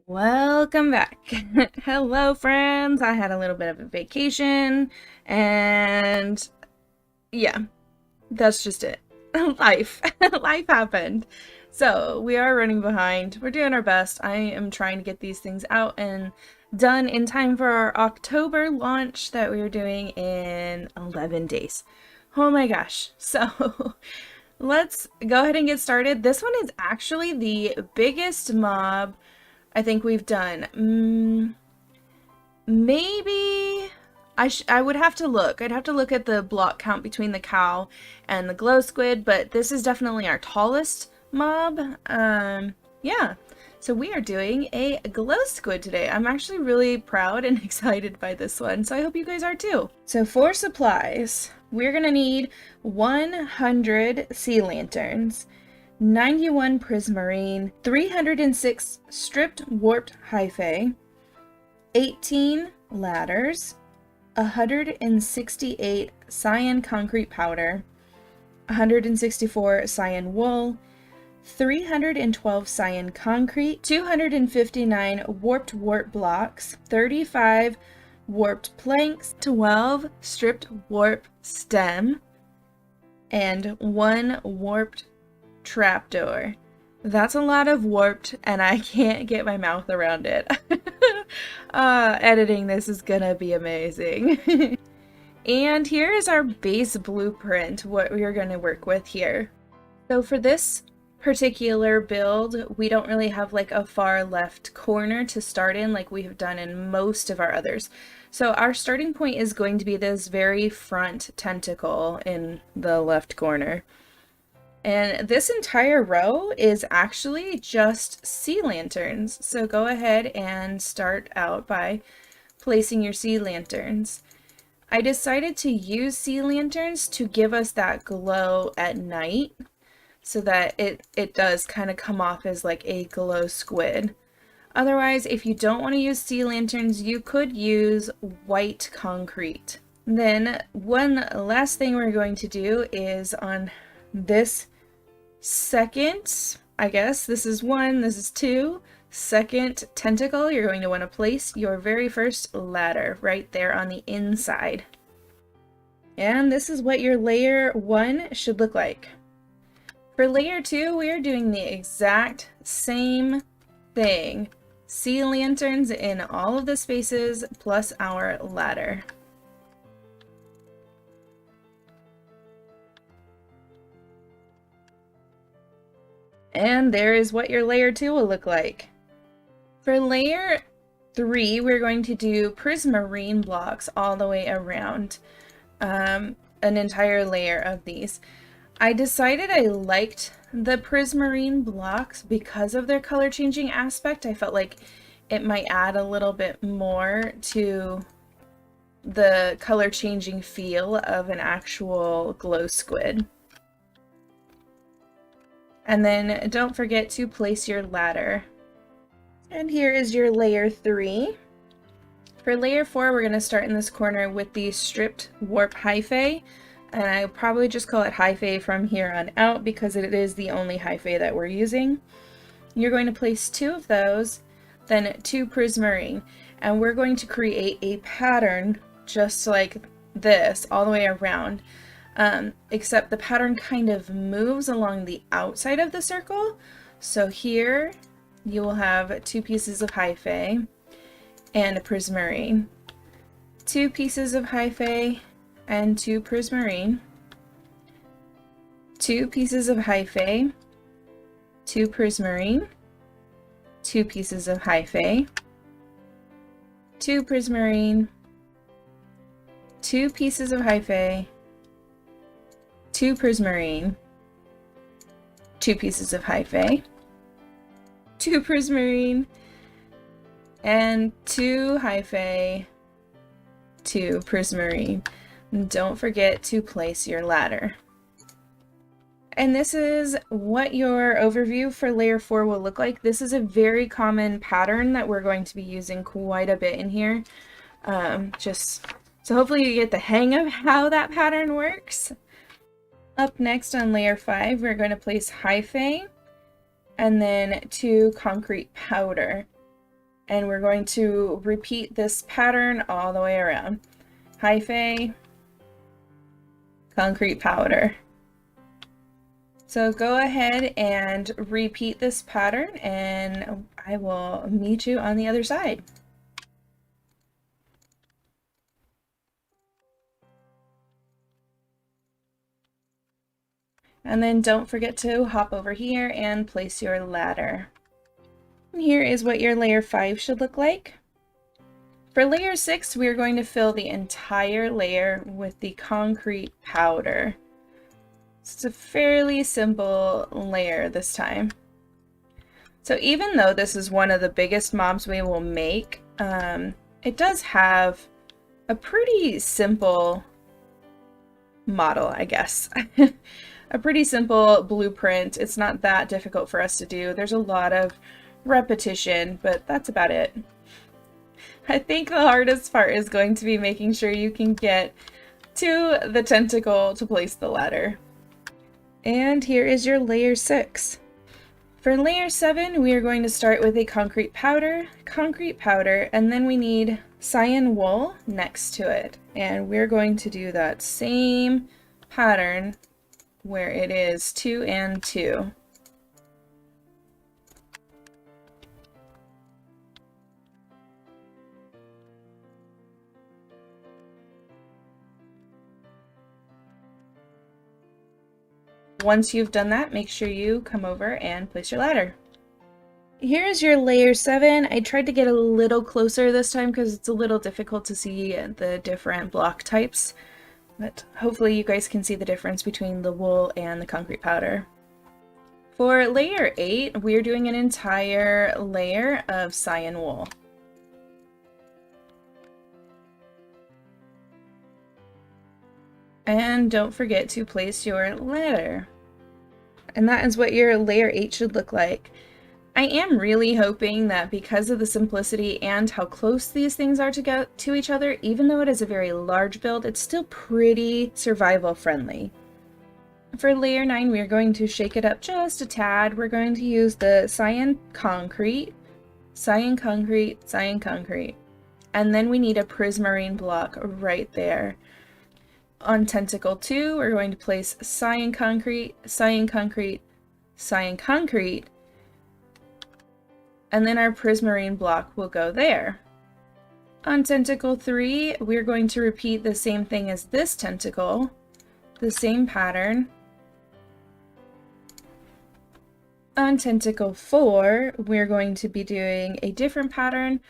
Welcome back. Hello, friends. I had a little bit of a vacation, and yeah, that's just it. Life. Life happened. So, we are running behind. We're doing our best. I am trying to get these things out and done in time for our October launch that we are doing in 11 days. Oh my gosh. So, let's go ahead and get started. This one is actually the biggest mob I think we've done. Maybe I would have to look. I'd have to look at the block count between the cow and the glow squid, but this is definitely our tallest mob. Yeah. So we are doing a glow squid today. I'm actually really proud and excited by this one, so I hope you guys are too. So for supplies, we're gonna need 100 sea lanterns, 91 Prismarine, 306 stripped warped Hyphae, 18 ladders, 168 Cyan Concrete powder, 164 Cyan Wool, 312 Cyan Concrete, 259 warped wart blocks, 35 warped planks, 12 stripped warp stem, and 1 warped trapdoor. That's a lot of warped, and I can't get my mouth around it. Editing this is gonna be amazing. And here is our base blueprint, what we are going to work with here. So for this particular build, we don't really have like a far left corner to start in like we have done in most of our others. So our starting point is going to be this very front tentacle in the left corner. And this entire row is actually just sea lanterns. So go ahead and start out by placing your sea lanterns. I decided to use sea lanterns to give us that glow at night so that it does kind of come off as like a glow squid. Otherwise, if you don't want to use sea lanterns, you could use white concrete. Then one last thing we're going to do is on this second, I guess, this is 1, this is 2, second tentacle, you're going to want to place your very first ladder right there on the inside. And this is what your layer 1 should look like. For layer 2, we are doing the exact same thing. Sea lanterns in all of the spaces plus our ladder. And there is what your layer 2 will look like. For layer 3, we're going to do Prismarine blocks all the way around, an entire layer of these. I decided I liked the Prismarine blocks because of their color changing aspect. I felt like it might add a little bit more to the color changing feel of an actual glow squid. And then don't forget to place your ladder. And here is your layer 3. For layer 4, we're going to start in this corner with the stripped warp Hyphae. And I'll probably just call it Hyphae from here on out because it is the only Hyphae that we're using. You're going to place 2 of those, then 2 Prismarine. And we're going to create a pattern just like this all the way around. Except the pattern kind of moves along the outside of the circle. So here you will have 2 pieces of Hyphae and a Prismarine. 2 pieces of Hyphae and 2 Prismarine. 2 pieces of Hyphae, 2 Prismarine, 2 pieces of Hyphae, 2 Prismarine, 2 pieces of Hyphae, 2 Prismarine, 2 pieces of Hyphae, 2 Prismarine, and 2 Hyphae, 2 Prismarine. Don't forget to place your ladder. And this is what your overview for layer 4 will look like. This is a very common pattern that we're going to be using quite a bit in here. Just so hopefully you get the hang of how that pattern works. Up next on layer 5, we're going to place Hyphae and then 2 concrete powder. And we're going to repeat this pattern all the way around. Hyphae, concrete powder. So go ahead and repeat this pattern and I will meet you on the other side. And then don't forget to hop over here and place your ladder. And here is what your layer 5 should look like. For layer 6, we are going to fill the entire layer with the concrete powder. It's a fairly simple layer this time. So even though this is one of the biggest mobs we will make, it does have a pretty simple model, I guess. A pretty simple blueprint. It's not that difficult for us to do. There's a lot of repetition, but that's about it. I think the hardest part is going to be making sure you can get to the tentacle to place the ladder. And here is your layer 6. For layer 7, we are going to start with a concrete powder, and then we need Cyan Wool next to it. And we're going to do that same pattern where it is 2 and 2. Once you've done that, make sure you come over and place your ladder. Here's your layer 7. I tried to get a little closer this time because it's a little difficult to see the different block types, but hopefully you guys can see the difference between the wool and the concrete powder. For layer 8, we're doing an entire layer of Cyan Wool. And don't forget to place your ladder. And that is what your layer 8 should look like. I am really hoping that because of the simplicity and how close these things are to each other, even though it is a very large build, it's still pretty survival friendly. For layer 9, we are going to shake it up just a tad. We're going to use the Cyan Concrete, Cyan Concrete, Cyan Concrete. And then we need a Prismarine block right there. On tentacle 2, we're going to place Cyan Concrete, Cyan Concrete, Cyan Concrete, and then our Prismarine block will go there. On tentacle 3, we're going to repeat the same thing as this tentacle, the same pattern. On tentacle 4, we're going to be doing a different pattern.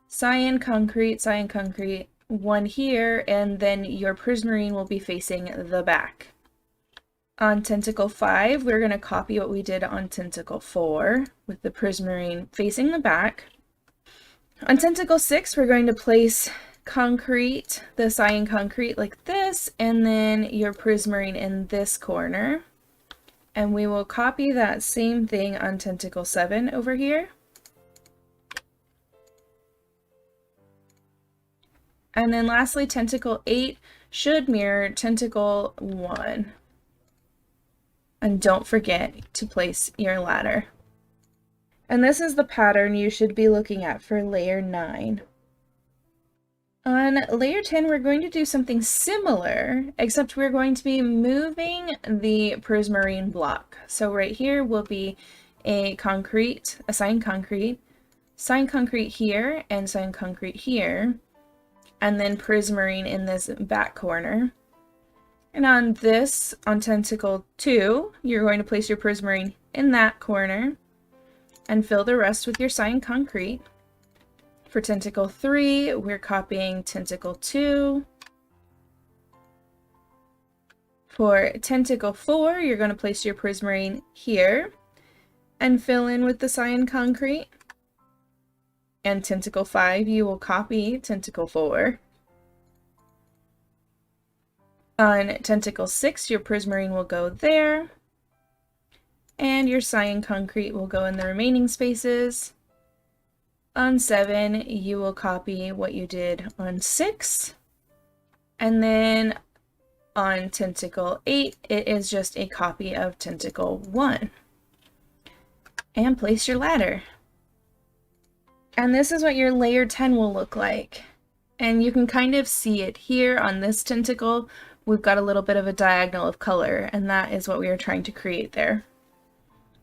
Cyan Concrete, Cyan Concrete, one here, and then your Prismarine will be facing the back. On tentacle 5, we're going to copy what we did on tentacle 4 with the Prismarine facing the back. On tentacle 6, we're going to place concrete, the Cyan Concrete like this, and then your Prismarine in this corner. And we will copy that same thing on tentacle 7 over here. And then lastly, tentacle 8 should mirror tentacle 1. And don't forget to place your ladder. And this is the pattern you should be looking at for layer 9. On layer 10, we're going to do something similar, except we're going to be moving the Prismarine block. So right here will be a Cyan Concrete here, and Cyan Concrete here, and then Prismarine in this back corner. And on tentacle 2, you're going to place your Prismarine in that corner and fill the rest with your Cyan Concrete. For tentacle 3, we're copying tentacle 2. For tentacle 4, you're going to place your Prismarine here and fill in with the Cyan Concrete. And tentacle 5, you will copy tentacle 4. On tentacle 6, your Prismarine will go there, and your Cyan Concrete will go in the remaining spaces. On 7, you will copy what you did on 6, and then on tentacle 8, it is just a copy of tentacle 1. And place your ladder. And this is what your layer 10 will look like. And you can kind of see it here on this tentacle. We've got a little bit of a diagonal of color, and that is what we are trying to create there.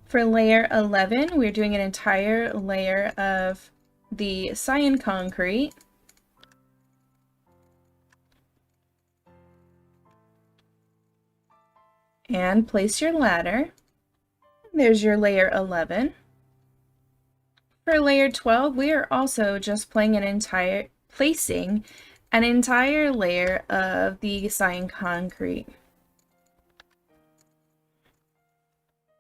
For layer 11, we're doing an entire layer of the Cyan Concrete. And place your ladder. There's your layer 11. For layer 12, we are also just placing an entire layer of the Cyan Concrete.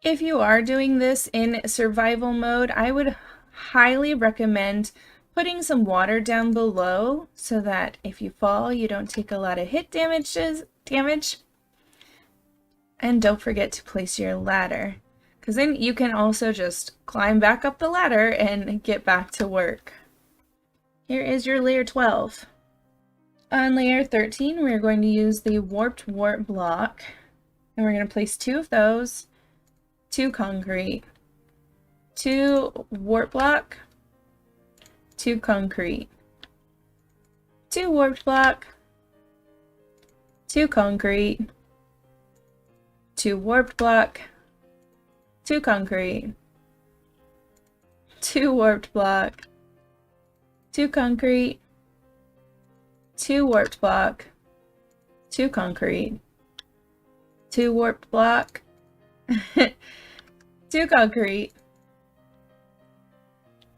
If you are doing this in survival mode, I would highly recommend putting some water down below so that if you fall, you don't take a lot of hit damage. And don't forget to place your ladder, because then you can also just climb back up the ladder and get back to work. Here is your layer 12. On layer 13, we're going to use the warped wart block, and we're going to place 2 of those, 2 concrete, 2 wart block, 2 concrete, 2 warped block, 2 concrete, 2 warped block, 2 concrete, 2 warped block, 2 concrete, 2 warped block, 2 concrete, 2 warped block, 2 concrete,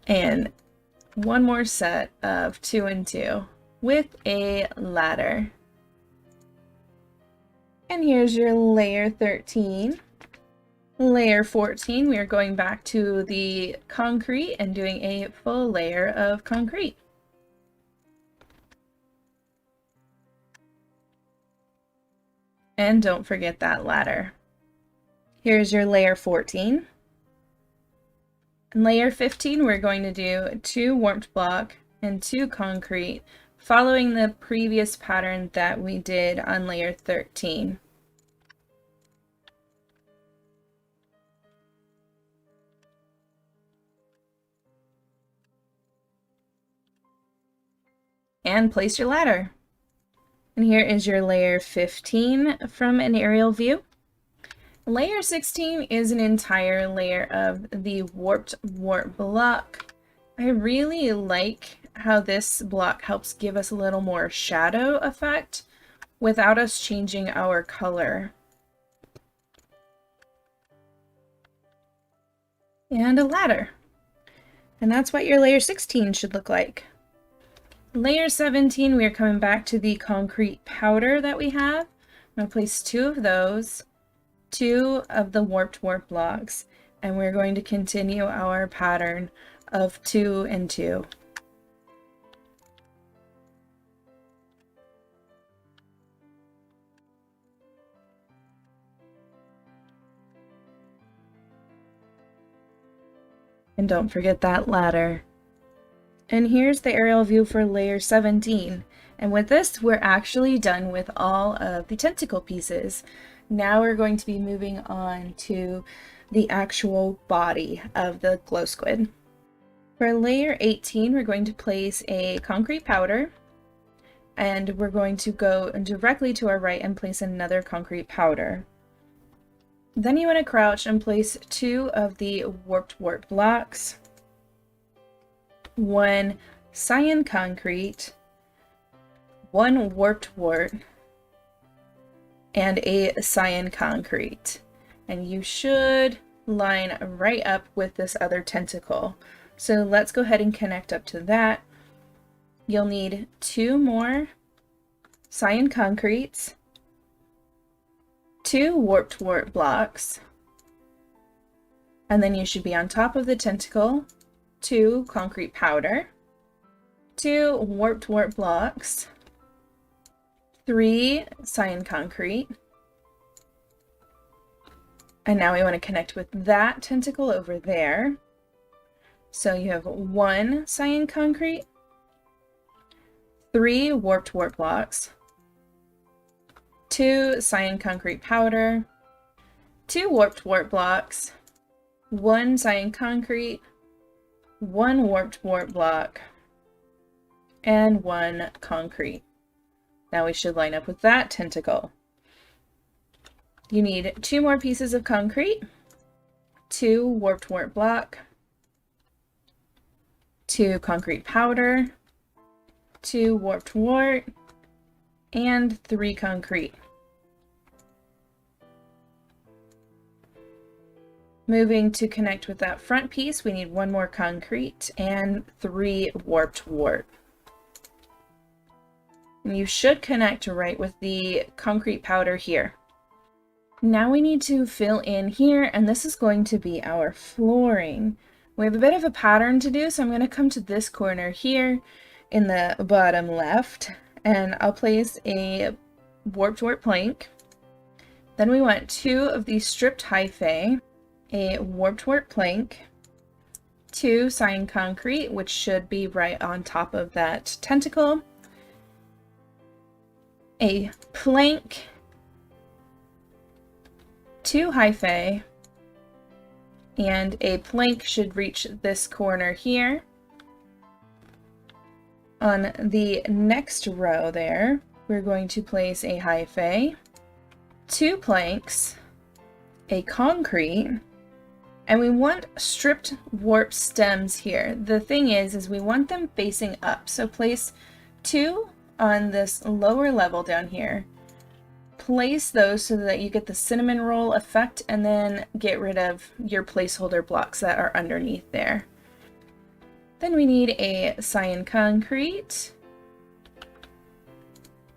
and one more set of 2 and 2 with a ladder. And here's your layer 13. Layer 14, we are going back to the concrete and doing a full layer of concrete. And don't forget that ladder. Here's your layer 14. In layer 15, we're going to do 2 warped block and 2 concrete, following the previous pattern that we did on layer 13. And place your ladder. And here is your layer 15 from an aerial view. Layer 16 is an entire layer of the warped wart block. I really like how this block helps give us a little more shadow effect without us changing our color. And a ladder. And that's what your layer 16 should look like. Layer 17, we are coming back to the concrete powder that we have. I'm going to place 2 of those, 2 of the warped wart blocks, and we're going to continue our pattern of 2 and 2. And don't forget that ladder. And here's the aerial view for layer 17. And with this, we're actually done with all of the tentacle pieces. Now we're going to be moving on to the actual body of the glow squid. For layer 18, we're going to place a concrete powder, and we're going to go directly to our right and place another concrete powder. Then you want to crouch and place 2 of the warped wart blocks, 1 cyan concrete, 1 warped wart, and a cyan concrete. And you should line right up with this other tentacle. So let's go ahead and connect up to that. You'll need 2 more cyan concretes, 2 warped wart blocks, and then you should be on top of the tentacle, 2 concrete powder, 2 warped wart blocks, 3 cyan concrete, and now we want to connect with that tentacle over there. So you have 1 cyan concrete, 3 warped wart blocks, 2 cyan concrete powder, 2 warped wart blocks, 1 cyan concrete, 1 warped wart block, and 1 concrete. Now we should line up with that tentacle. You need 2 more pieces of concrete, 2 warped wart block, 2 concrete powder, 2 warped wart, and 3 concrete. Moving to connect with that front piece, we need 1 more concrete and 3 warped wart. And you should connect right with the concrete powder here. Now we need to fill in here, and this is going to be our flooring. We have a bit of a pattern to do, so I'm going to come to this corner here in the bottom left, and I'll place a warped wart plank. Then we want 2 of these stripped Hyphae, a warped wart plank, 2 Cyan Concrete, which should be right on top of that tentacle, a plank, 2 Hyphae, and a plank should reach this corner here. On the next row there, we're going to place a Hyphae, 2 planks, a concrete, and we want stripped warp stems here. The thing is we want them facing up. So place 2 on this lower level down here. Place those so that you get the cinnamon roll effect, and then get rid of your placeholder blocks that are underneath there. Then we need a Cyan Concrete,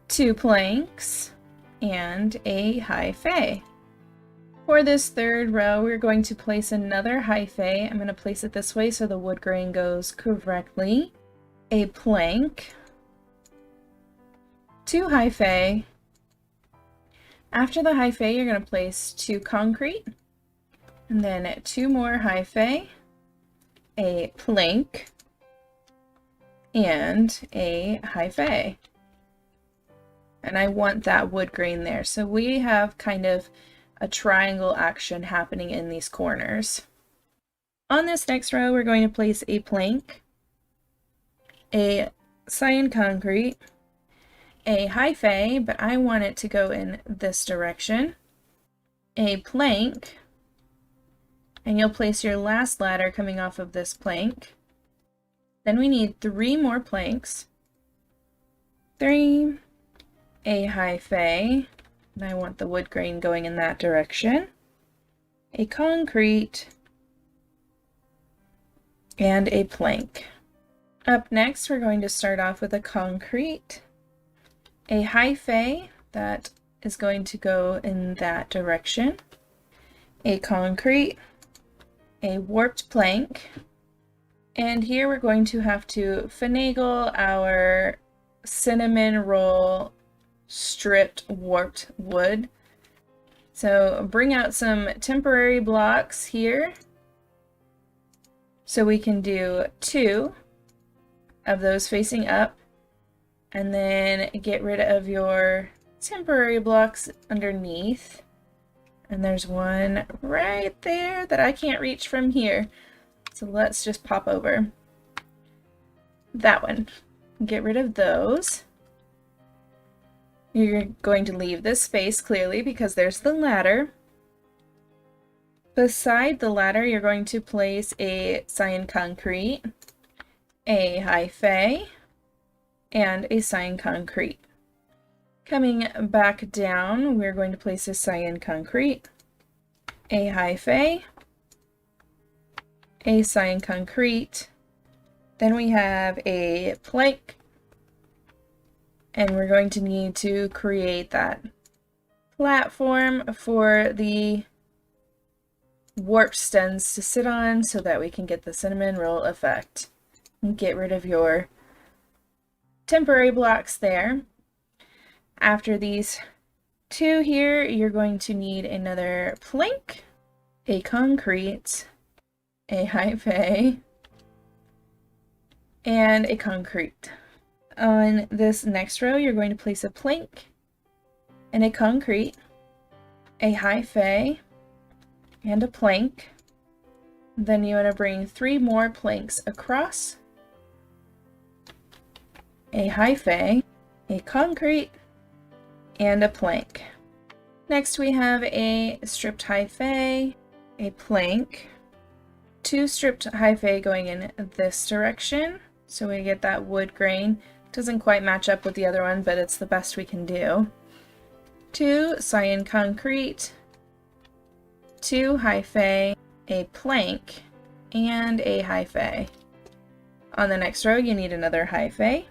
2 planks, and a Hyphae. For this third row, we're going to place another Hyphae. I'm going to place it this way so the wood grain goes correctly. A plank, 2 Hyphae. After the Hyphae, you're going to place 2 concrete, and then 2 more Hyphae, a plank, and a Hyphae. And I want that wood grain there. So we have kind of a triangle action happening in these corners. On this next row, we're going to place a plank, a Cyan Concrete, a Hyphae, but I want it to go in this direction, a plank, and you'll place your last ladder coming off of this plank. Then we need 3 more planks, 3, a Hyphae, and I want the wood grain going in that direction, a concrete, and a plank. Up next, we're going to start off with a concrete, a Hyphae that is going to go in that direction, a concrete, a warped plank, and here we're going to have to finagle our cinnamon roll stripped warped wood. So bring out some temporary blocks here so we can do 2 of those facing up, and then get rid of your temporary blocks underneath. And there's one right there that I can't reach from here. So let's just pop over that one. Get rid of those. You're going to leave this space clearly because there's the ladder. Beside the ladder, you're going to place a Cyan Concrete, a Hyphae, and a Cyan Concrete. Coming back down, we're going to place a Cyan Concrete, a Hyphae, a Cyan Concrete, then we have a plank, and we're going to need to create that platform for the warp stems to sit on so that we can get the cinnamon roll effect. And get rid of your temporary blocks there. After these 2 here, you're going to need another plank, a concrete, a Hyphae, and a concrete. On this next row, you're going to place a plank and a concrete, a Hyphae, and a plank, Then you want to bring 3 more planks across, a Hyphae, a concrete, and a plank. Next we have a stripped Hyphae, a plank, 2 stripped Hyphae going in this direction, so we get that wood grain. Doesn't quite match up with the other one, but it's the best we can do. 2 Cyan Concrete, 2 Hyphae, a plank, and a Hyphae. On the next row you need another Hyphae,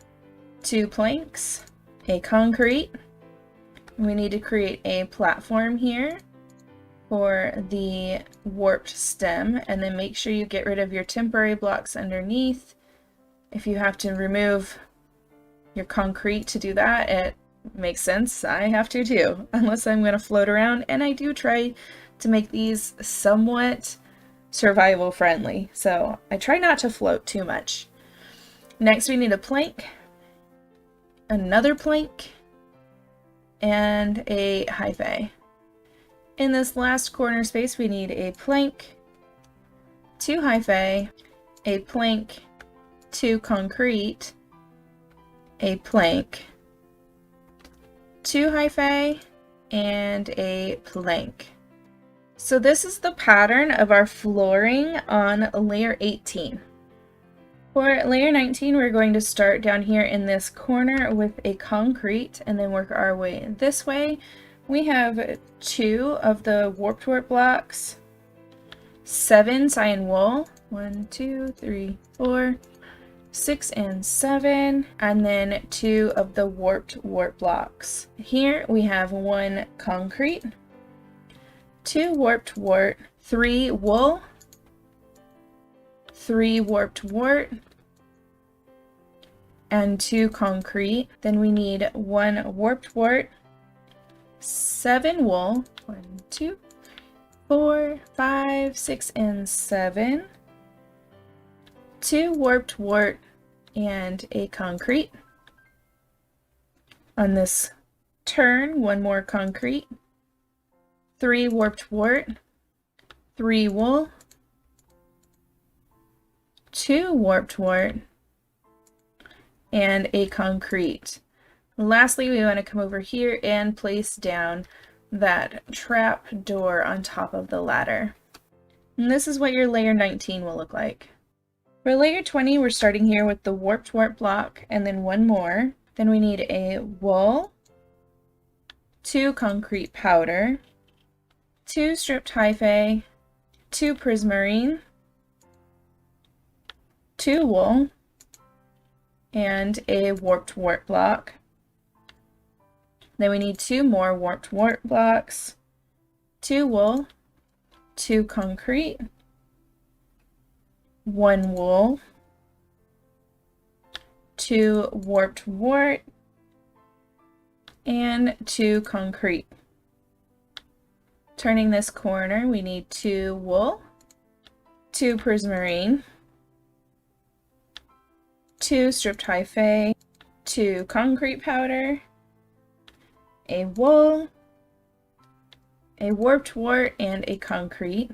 2 planks, a concrete. We need to create a platform here for the warped stem, and then make sure you get rid of your temporary blocks underneath. If you have to remove your concrete to do that, it makes sense. I have to too, unless I'm going to float around, and I do try to make these somewhat survival friendly, so I try not to float too much. Next we need a plank, another plank, and a Hyphae. In this last corner space we need a plank, 2 Hyphae, a plank, 2 concrete, a plank, 2 Hyphae, and a plank. So this is the pattern of our flooring on layer 18. For layer 19, we're going to start down here in this corner with a concrete and then work our way this way. We have 2 of the warped wart blocks, 7 Cyan Wool, 1, 2, 3, 4, 6, and 7, and then 2 of the warped wart blocks. Here we have 1 concrete, 2 warped wart, 3 wool, 3 warped wart, and 2 concrete. Then we need 1 warped wart, 7 wool, 1, 2, 4, 5, 6, and 7, 2 warped wart, and a concrete. On this turn, 1 more concrete, 3 warped wart, 3 wool, 2 warped wart, and a concrete. Lastly, we want to come over here and place down that trap door on top of the ladder. And this is what your layer 19 will look like. For layer 20, we're starting here with the warped wart block and then 1 more. Then we need a wool, 2 concrete powder, 2 stripped Hyphae, 2 Prismarine, 2 wool, and a warped wart block. Then we need 2 more warped wart blocks, 2 wool, 2 concrete, 1 wool, 2 warped wart, and 2 concrete. Turning this corner, we need 2 wool, 2 Prismarine, 2 stripped Hyphae, 2 concrete powder, a wool, a warped wart, and a concrete.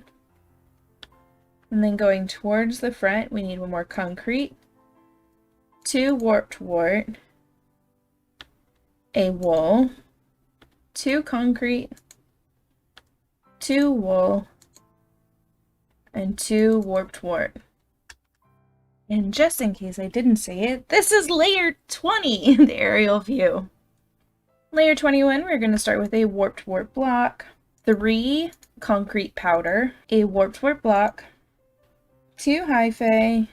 And then going towards the front, we need 1 more concrete, 2 warped wart, a wool, 2 concrete, 2 wool, and 2 warped wart. And just in case I didn't say it, this is layer 20, the aerial view. Layer 21, we're going to start with a warped wart block, 3 concrete powder, a warped wart block, 2 Hyphae,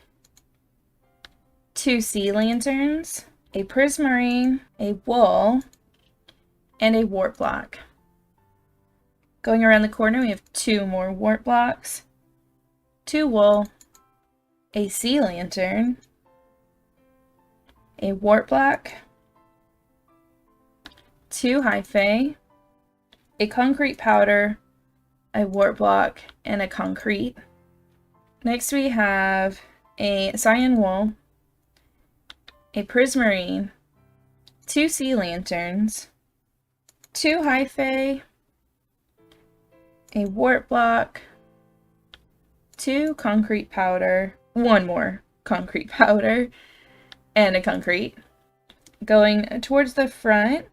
2 sea lanterns, a prismarine, a wool, and a wart block. Going around the corner, we have 2 more wart blocks, 2 wool, a sea lantern, a wart block, 2 Hyphae, a concrete powder, a wart block, and a concrete. Next we have a Cyan Wool, a Prismarine, 2 sea lanterns, 2 Hyphae, a wart block, 2 concrete powder, 1 more concrete powder, and a concrete. Going towards the front,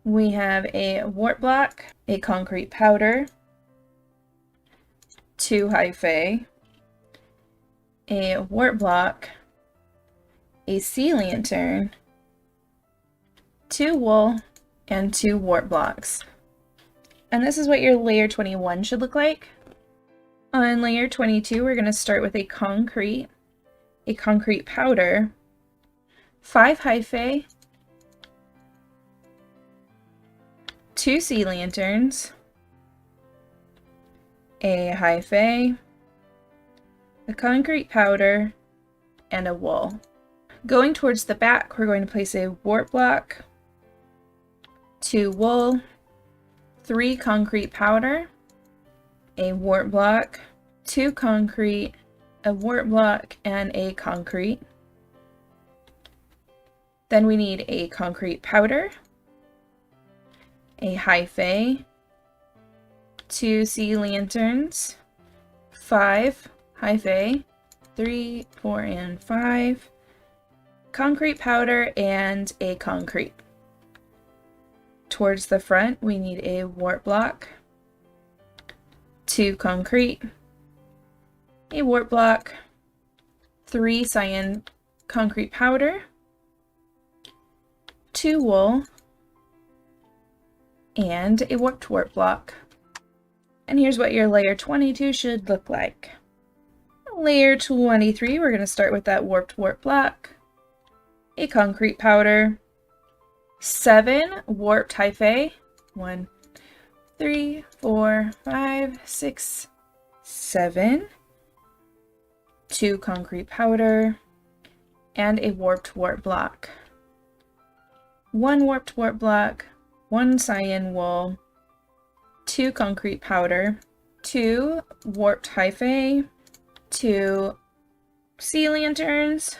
we have a wart block, a concrete powder, 2 Hyphae, a wart block, a sea lantern, 2 wool, and 2 wart blocks. And this is what your layer 21 should look like. On layer 22, we're going to start with a concrete powder, 5 Hyphae, 2 sea lanterns, a Hyphae, a concrete powder, and a wool. Going towards the back, we're going to place a wart block, 2 wool, 3 concrete powder, a wart block, 2 concrete, a wart block, and a concrete. Then we need a concrete powder, a Hyphae, 2 sea lanterns, 5 Hyphae, 3, 4, and 5, concrete powder, and a concrete. Towards the front, we need a wart block, 2 concrete, a wart block, 3 cyan concrete powder, 2 wool, and a warped wart block. And here's what your layer 22 should look like. Layer 23, we're going to start with that warped wart block, a concrete powder, 7 warped Hyphae, 1, 3, 4, 5, 6, 7, 2 concrete powder, and a warped wart block. 1 warped wart block, 1 cyan wool, 2 concrete powder, 2 warped Hyphae, 2 sea lanterns,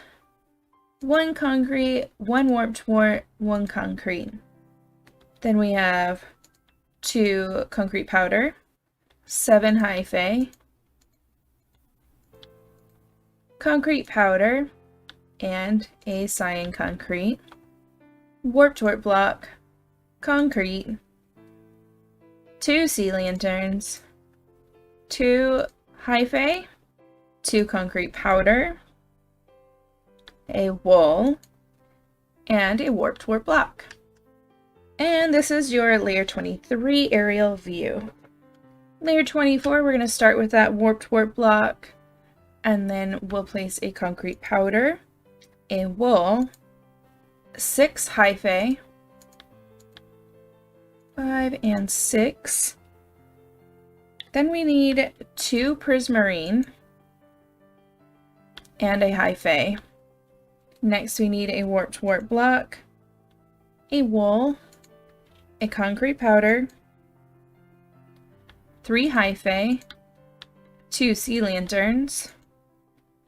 1 concrete, 1 warped wart, 1 concrete. Then we have 2 concrete powder, 7 Hyphae, concrete powder, and a cyan concrete, warped wart block, concrete, 2 sea lanterns, 2 Hyphae, 2 concrete powder, a wool, and a warped wart block. And this is your layer 23 aerial view. Layer 24, we're going to start with that warped wart block, and then we'll place a concrete powder, a wool, 6 Hyphae, 5 and 6. Then we need 2 Prismarine and a Hyphae. Next we need a warped wart block, a wool, a concrete powder, 3 Hyphae, 2 sea lanterns,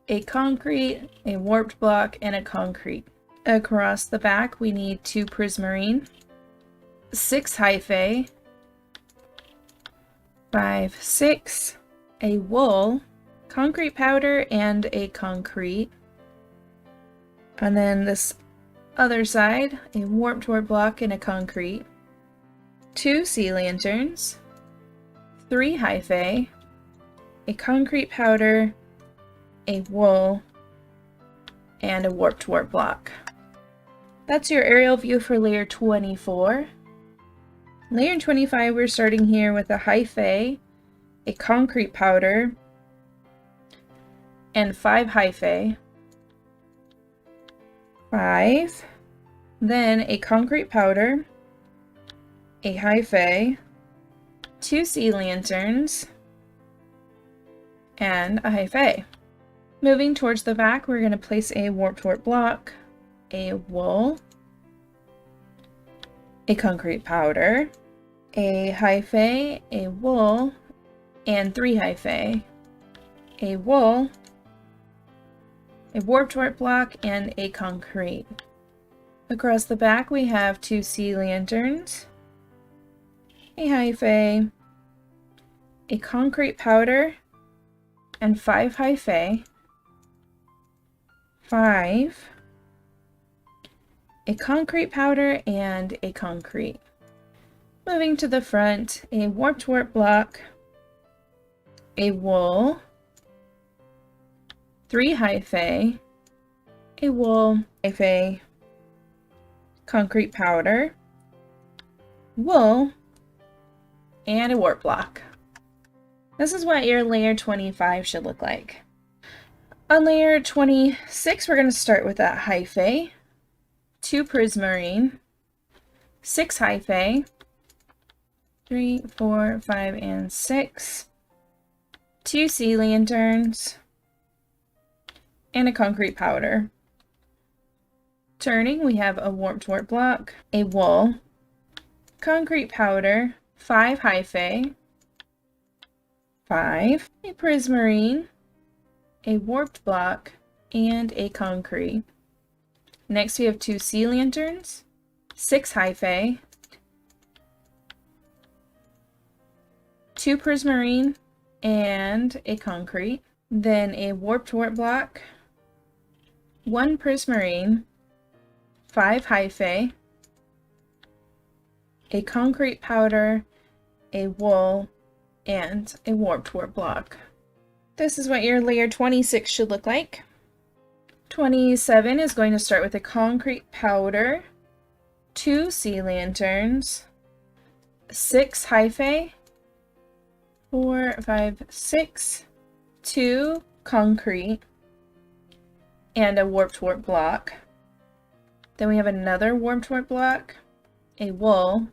a concrete, a warped block, and a concrete. Across the back we need 2 Prismarine, 6 Hyphae, 5, 6, a wool, concrete powder, and a concrete. And then this other side, a warped wart block and a concrete, 2 sea lanterns, 3 Hyphae, a concrete powder, a wool, and a warped wart block. That's your aerial view for layer 24. Layer 25, we're starting here with a Hyphae, a concrete powder, and 5 Hyphae. 5, then a concrete powder, a Hyphae, 2 sea lanterns, and a Hyphae. Moving towards the back, we're going to place a warped wart block, a wool, a concrete powder, a Hyphae, a wool, and 3 Hyphae, a wool, a warped wart block, and a concrete. Across the back we have 2 sea lanterns, a Hyphae, a concrete powder, and 5 Hyphae, 5, a concrete powder, and a concrete. Moving to the front, a warped wart block, a wool, 3 Hyphae, a wool, Hyphae, concrete powder, wool, and a wart block. This is what your layer 25 should look like. On layer 26, we're going to start with that Hyphae, 2 Prismarine, 6 Hyphae, 3, 4, 5, and 6, 2 sea lanterns, and a concrete powder. Turning, we have a warped wart block, a wool, concrete powder, 5 Hyphae, 5, a Prismarine, a warped block, and a concrete. Next we have 2 sea lanterns, 6 Hyphae, 2 Prismarine, and a concrete. Then a warped wart block, 1 Prismarine, 5 Hyphae, a concrete powder, a wool, and a warped wart block. This is what your layer 26 should look like. 27 is going to start with a concrete powder, 2 sea lanterns, 6 Hyphae, 4, 5, 6, 2 concrete, and a warped wart block. Then we have another warped wart block, a wool,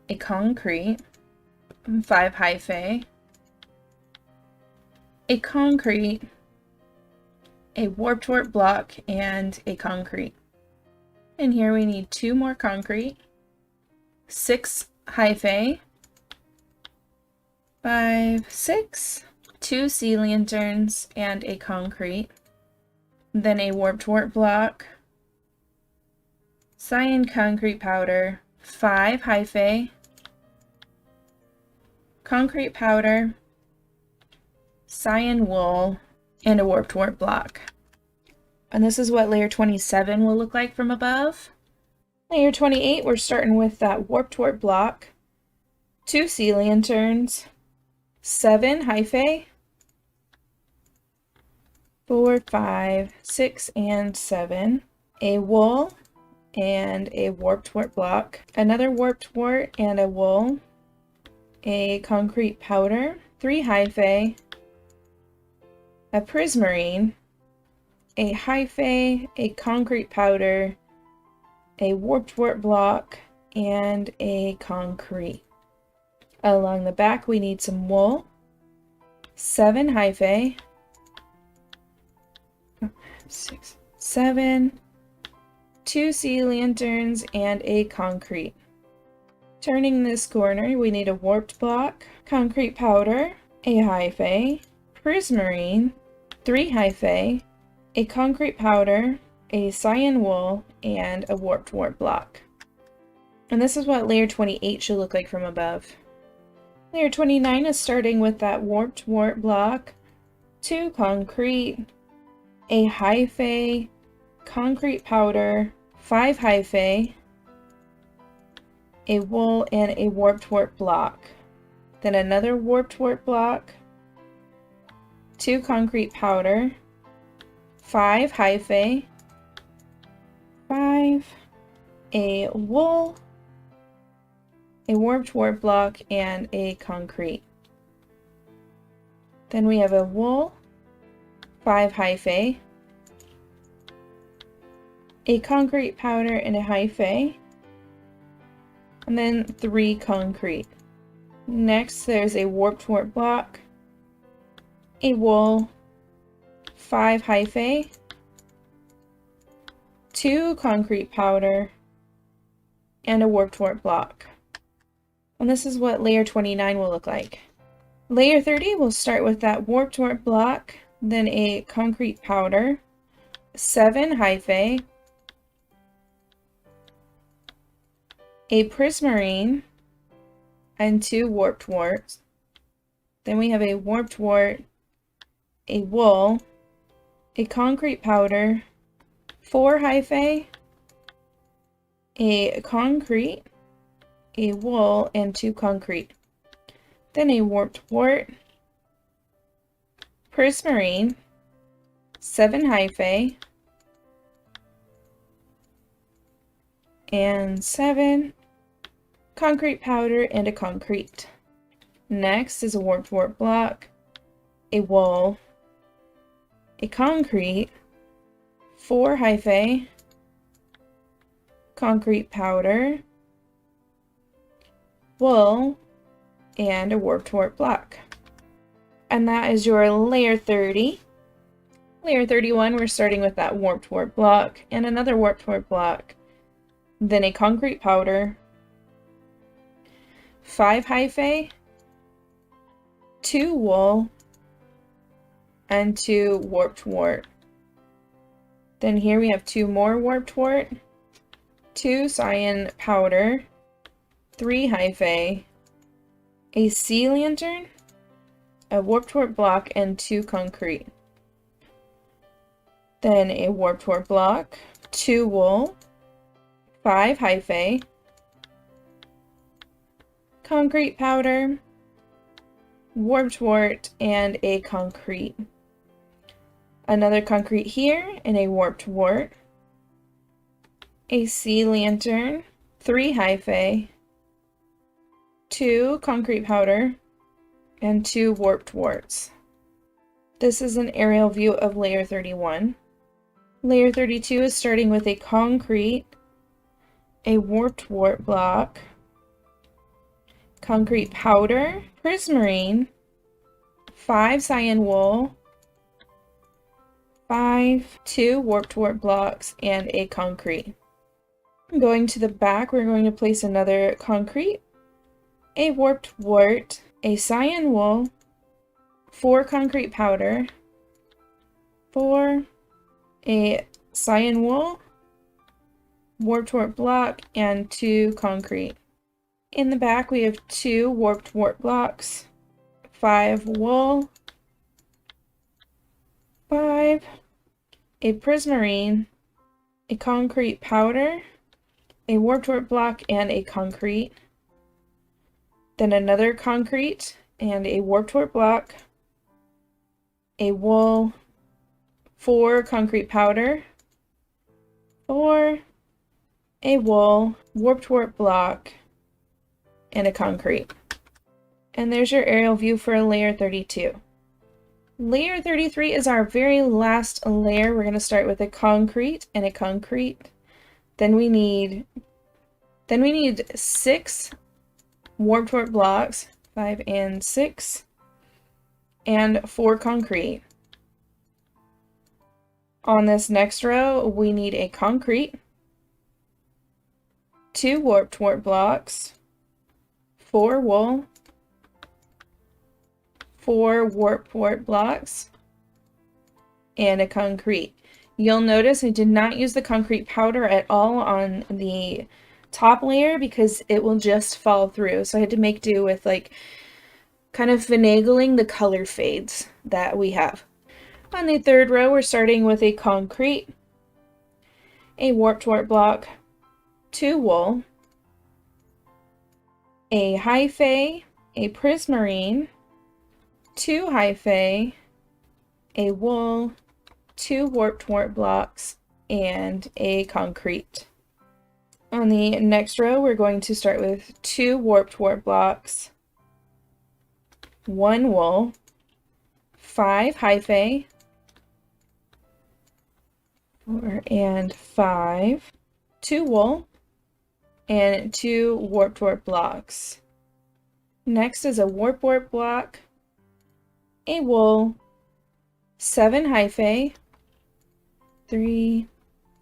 a concrete, 5 Hyphae, a concrete, a warped wart block, and a concrete. And here we need 2 more concrete, 6 Hyphae, 5, 6, 2 sea lanterns, and a concrete. Then a warped wart block, Cyan concrete powder, 5 Hyphae, concrete powder, Cyan wool, and a warped wart block. And this is what layer 27 will look like from above. Layer 28, we're starting with that warped wart block, 2 sea lanterns, 7 Hyphae, 4, 5, 6, and 7, a wool, and a warped wart block, another warped wart and a wool, a concrete powder, 3 Hyphae, a Prismarine, a Hyphae, a concrete powder, a warped wart block, and a concrete. Along the back we need some wool, 7 Hyphae, 6, 7, 2 sea lanterns, and a concrete. Turning this corner, we need a warped block, concrete powder, a Hyphae, Prismarine, 3 Hyphae, a concrete powder, a Cyan wool, and a warped wart block. And this is what layer 28 should look like from above. Layer 29 is starting with that warped wart block, 2 concrete, a Hyphae, concrete powder, 5 Hyphae, a wool, and a warped wart block. Then another warped wart block, 2 concrete powder, 5 Hyphae, 5, a wool, a warped wart block, and a concrete. Then we have a wool, 5 Hyphae, a concrete powder, and a Hyphae, and then 3 concrete. Next there's a warped wart block, a wool, 5 Hyphae, 2 concrete powder, and a warped wart block. And this is what layer 29 will look like. Layer 30 will start with that warped wart block, then a concrete powder, 7 Hyphae, a Prismarine, and 2 warped warts. Then we have a warped wart, a wool, a concrete powder, 4 Hyphae, a concrete, a wool, and 2 concrete. Then a warped wart, prismarine, 7 Hyphae, and 7 concrete powder and a concrete. Next is a warped wart block, a wool, a concrete, 4 Hyphae, concrete powder, wool, and a warped wart block. And that is your layer 30. Layer 31, we're starting with that warped wart block and another warped wart block. Then a concrete powder, 5 Hyphae, 2 wool, and 2 warped wart. Then here we have 2 more warped wart, 2 cyan powder, 3 Hyphae, a sea lantern, a warped wart block, and 2 concrete. Then a warped wart block, 2 wool, 5 Hyphae, concrete powder, warped wart, and a concrete. Another concrete here, and a warped wart, a sea lantern, 3 Hyphae, 2 concrete powder, and 2 warped warts. This is an aerial view of layer 31. Layer 32 is starting with a concrete, a warped wart block, concrete powder, prismarine, 5 cyan wool, 2 warped wart blocks, and a concrete. Going to the back, we're going to place another concrete, a warped wart, a cyan wool, 4 concrete powder, 4, a cyan wool, warped wart block, and 2 concrete. In the back we have 2 warped wart blocks, 5 wool, 5, a prismarine, a concrete powder, a warped wart block, and a concrete. Then another concrete and a warped wart block, a wool, 4 concrete powder, 4, a wool, warped wart block, and a concrete. And there's your aerial view for layer 32. Layer 33 is our very last layer. We're going to start with a concrete and a concrete. Then we need 6 warped wart blocks, 5 and 6, and 4 concrete. On this next row, we need a concrete, 2 warped wart blocks, 4 wool, 4 warped wart blocks, and a concrete. You'll notice I did not use the concrete powder at all on the top layer because it will just fall through. So I had to make do with like kind of finagling the color fades that we have. On the third row, we're starting with a concrete, a warped wart block, 2 wool, a Hyphae, a prismarine, 2 Hyphae, a wool, 2 warped wart blocks, and a concrete. On the next row, we're going to start with 2 warped wart blocks, 1 wool, 5 Hyphae, 4 and 5, 2 wool, and 2 warped wart blocks. Next is a warped wart block, a wool, 7 Hyphae, 3,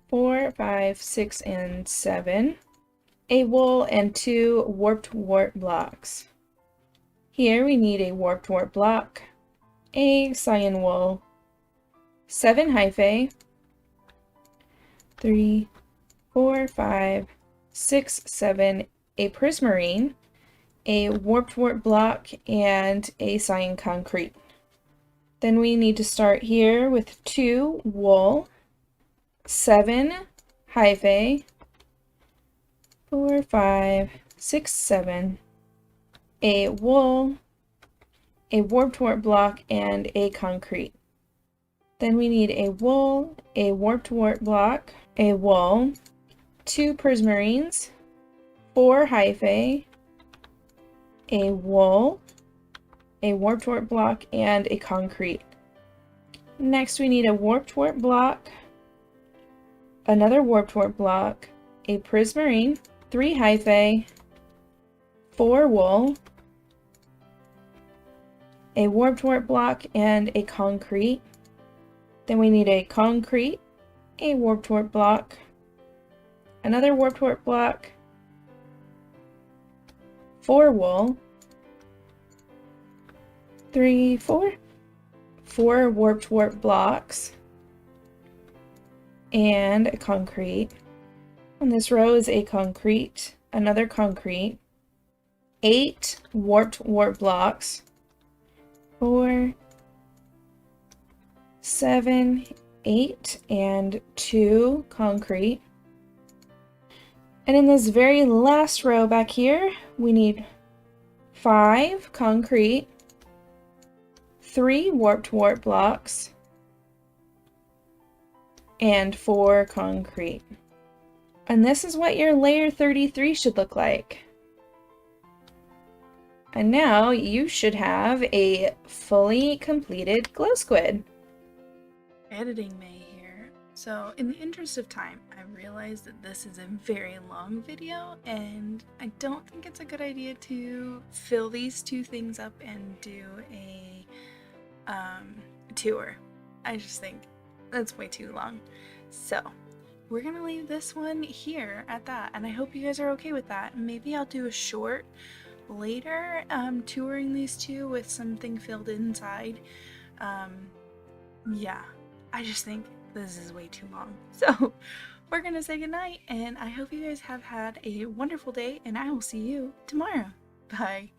4, 5, 6, and 7, a wool, and 2 warped wart blocks. Here we need a warped wart block, a cyan wool, 7 Hyphae, 3, 4, 5, 6, 7, a prismarine, a warped wart block, and a cyan concrete. Then we need to start here with 2 wool, 7 hyphae, 4, 5, 6, 7, a wool, a warped wart block, and a concrete. Then we need a wool, a warped wart block, a wool, 2 prismarines, 4 hyphae, a wool, a warped wart block, and a concrete. Next we need a warped wart block, another warped wart block, a prismarine, 3 hyphae, 4 wool, a warped wart block, and a concrete. Then we need a concrete, a warped wart block, another warped wart block, 4 wool, 3, 4, 4 warped wart blocks, and a concrete. On this row is a concrete, another concrete, 8 warped wart blocks, 4, 7, 8, and 2 concrete. And in this very last row back here, we need 5 concrete, 3 warped wart blocks, and 4 concrete. And this is what your layer 33 should look like. And now you should have a fully completed glow squid. Editing May here. So in the interest of time, I realized that this is a very long video and I don't think it's a good idea to fill these 2 things up and do a tour. I just think that's way too long. So we're gonna leave this one here at that, and I hope you guys are okay with that. Maybe I'll do a short later touring these 2 with something filled inside. Yeah, I just think this is way too long. So we're gonna say goodnight, and I hope you guys have had a wonderful day, and I will see you tomorrow. Bye.